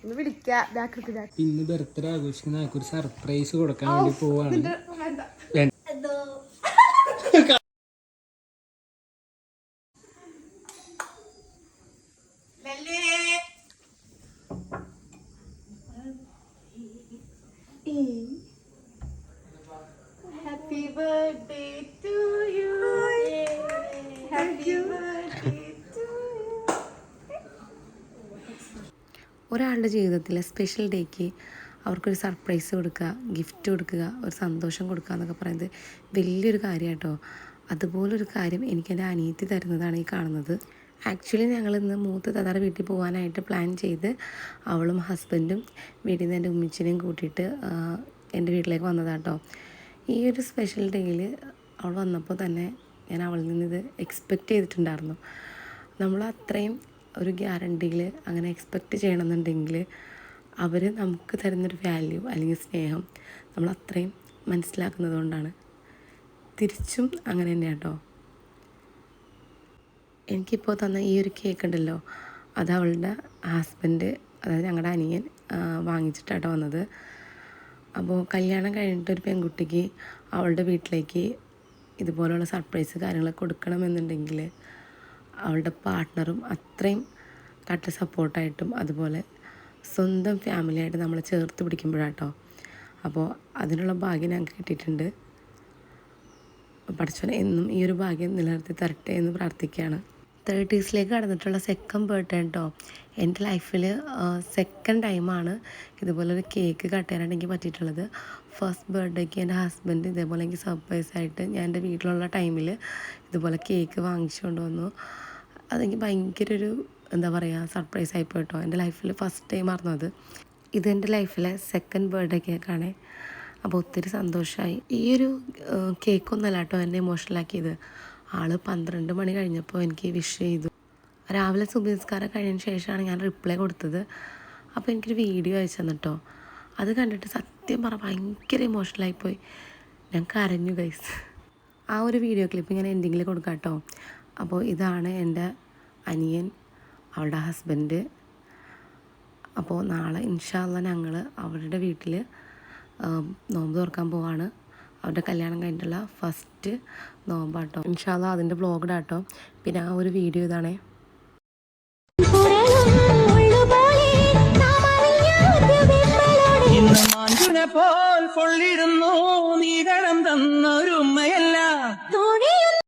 ഇന്ന് ബർത്ത്ഡേ ആഘോഷിക്കുന്ന ഒരു സർപ്രൈസ് കൊടുക്കാൻ വേണ്ടി പോവാണ്. Happy birthday to you. Happy birthday to you. ഒരാളുടെ ജീവിതത്തിലെ സ്പെഷ്യൽ ഡേക്ക് അവർക്കൊരു സർപ്രൈസ് കൊടുക്കുക, ഗിഫ്റ്റ് കൊടുക്കുക, ഒരു സന്തോഷം കൊടുക്കുക എന്നൊക്കെ പറയുന്നത് വലിയൊരു കാര്യമാട്ടോ. അതുപോലൊരു കാര്യം എനിക്കെൻ്റെ അനിയത്തി തരുന്നതാണ് ഈ കാണുന്നത്. ആക്ച്വലി ഞങ്ങളിന്ന് മൂത്ത താത്താടെ വീട്ടിൽ പോകാനായിട്ട് പ്ലാൻ ചെയ്ത് അവളും ഹസ്ബൻഡും വീട്ടിൽ നിന്ന് എൻ്റെ ഉമ്മിച്ചിനെയും കൂട്ടിയിട്ട് എൻ്റെ വീട്ടിലേക്ക് വന്നതാട്ടോ. ഈ ഒരു സ്പെഷ്യൽ ഡേയിൽ അവൾ വന്നപ്പോൾ തന്നെ ഞാൻ അവളിൽ നിന്നിത് എക്സ്പെക്റ്റ് ചെയ്തിട്ടുണ്ടായിരുന്നു. നമ്മൾ അത്രയും ഒരു ഗ്യാരണ്ടിയിൽ അങ്ങനെ എക്സ്പെക്റ്റ് ചെയ്യണമെന്നുണ്ടെങ്കിൽ അവർ നമുക്ക് തരുന്നൊരു വാല്യൂ അല്ലെങ്കിൽ സ്നേഹം നമ്മൾ അത്രയും മനസ്സിലാക്കുന്നത് കൊണ്ടാണ്. തിരിച്ചും അങ്ങനെ തന്നെ കേട്ടോ. എനിക്കിപ്പോൾ തന്ന ഈ ഒരു കേക്ക് ഉണ്ടല്ലോ, അത് അവളുടെ ഹസ്ബൻഡ്, അതായത് ഞങ്ങളുടെ അനിയൻ വാങ്ങിച്ചിട്ടാട്ടോ വന്നത്. അപ്പോൾ കല്യാണം കഴിഞ്ഞിട്ടൊരു പെൺകുട്ടിക്ക് അവളുടെ വീട്ടിലേക്ക് ഇതുപോലുള്ള സർപ്രൈസ് കാര്യങ്ങളൊക്കെ കൊടുക്കണമെന്നുണ്ടെങ്കിൽ അവളുടെ പാർട്ട്ണറും അത്രയും കട്ട സപ്പോർട്ടായിട്ടും അതുപോലെ സ്വന്തം ഫാമിലിയായിട്ട് നമ്മളെ ചേർത്ത് പിടിക്കുമ്പോഴാട്ടോ. അപ്പോൾ അതിനുള്ള ഭാഗ്യം ഞങ്ങൾക്ക് കിട്ടിയിട്ടുണ്ട്. പഠിച്ചവനെ എന്നും ഈ ഒരു ഭാഗ്യം നിലനിർത്തി തരട്ടെ എന്ന് പ്രാർത്ഥിക്കുകയാണ്. 30s കടന്നിട്ടുള്ള സെക്കൻഡ് ബർത്ത്ഡേ കേട്ടോ. എൻ്റെ ലൈഫിൽ സെക്കൻഡ് ടൈമാണ് ഇതുപോലൊരു കേക്ക് കട്ട് ചെയ്യാനായിട്ട് എനിക്ക് പറ്റിയിട്ടുള്ളത്. ഫസ്റ്റ് ബർത്ത്ഡേക്ക് എൻ്റെ ഹസ്ബൻഡ് ഇതേപോലെ എനിക്ക് സർപ്രൈസായിട്ട് ഞാൻ എൻ്റെ വീട്ടിലുള്ള ടൈമിൽ ഇതുപോലെ കേക്ക് വാങ്ങിച്ചുകൊണ്ട് വന്നു. അതെനിക്ക് ഭയങ്കര ഒരു എന്താ പറയുക സർപ്രൈസ് ആയിപ്പോയി കേട്ടോ. എൻ്റെ ലൈഫിൽ ഫസ്റ്റ് ടൈം ആയിരുന്നു അത്. ഇതെൻ്റെ ലൈഫിലെ സെക്കൻഡ് ബർത്ത്ഡേ കേക്കാണ്. അപ്പോൾ ഒത്തിരി സന്തോഷമായി. ഈ ഒരു കേക്കൊന്നല്ല കേട്ടോ എന്നെ ഇമോഷണലാക്കിയത്. ആൾ 12 മണി കഴിഞ്ഞപ്പോൾ എനിക്ക് വിഷ് ചെയ്തു. രാവിലെ സുബഹി നിസ്കാരം കഴിഞ്ഞതിന് ശേഷമാണ് ഞാൻ റിപ്ലൈ കൊടുത്തത്. അപ്പോൾ എനിക്കൊരു വീഡിയോ അയച്ചു തന്നിട്ടോ. അത് കണ്ടിട്ട് സത്യം പറഞ്ഞാൽ ഭയങ്കര ഇമോഷണലായിപ്പോയി. ഞാൻ കരഞ്ഞു ഗൈസ്. ആ ഒരു വീഡിയോ ക്ലിപ്പ് ഞാൻ എൻഡിങ്ങിൽ കൊടുക്കാം കേട്ടോ. അപ്പോൾ ഇതാണ് എൻ്റെ അനിയൻ, അവളുടെ ഹസ്ബൻഡ്. അപ്പോൾ നാളെ ഇൻഷാ അല്ലാഹ് ഞങ്ങൾ അവരുടെ വീട്ടിൽ നോമ്പ് തുറക്കാൻ പോവാണ്. അവരുടെ കല്യാണം കഴിഞ്ഞിട്ടുള്ള ഫസ്റ്റ് നോമ്പാട്ടോ. ഇൻഷാ അല്ലാഹ് അതിൻ്റെ വ്ളോഗ് ഇടാട്ടോ. പിന്നെ ആ ഒരു വീഡിയോ ഇതാണേ. പോൽ പൊള്ളിടുന്നു നീ കടം തന്നൊരുമ്മയല്ല